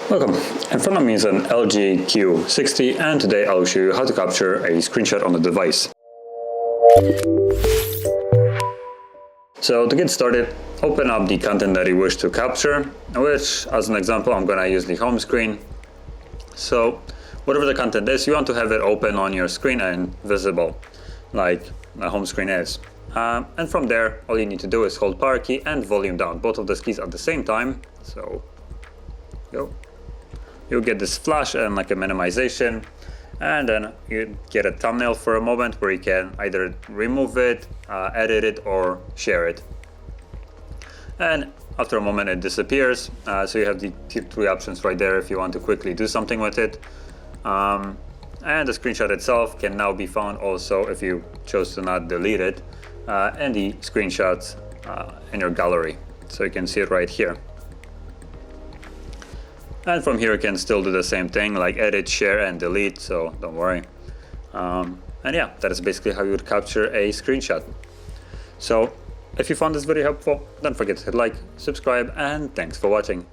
Welcome, in front of me is an LG Q60 and today I'll show you how to capture a screenshot on the device. So to get started, open up the content that you wish to capture, which as an example I'm going to use the home screen. So whatever the content is, you want to have it open on your screen and visible, like my home screen is. And from there, all you need to do is hold power key and volume down, both of those keys at the same time. So go. You'll get this flash and like a minimization, and then you get a thumbnail for a moment where you can either remove it, edit it, or share it. And after a moment it disappears, so you have the three options right there if you want to quickly do something with it. And the screenshot itself can now be found also if you chose to not delete it, and the screenshots in your gallery. So you can see it right here. And from here you can still do the same thing, like edit, share, and delete, so don't worry. And yeah, that is basically how you would capture a screenshot. So if you found this video helpful, don't forget to hit like, subscribe, and thanks for watching.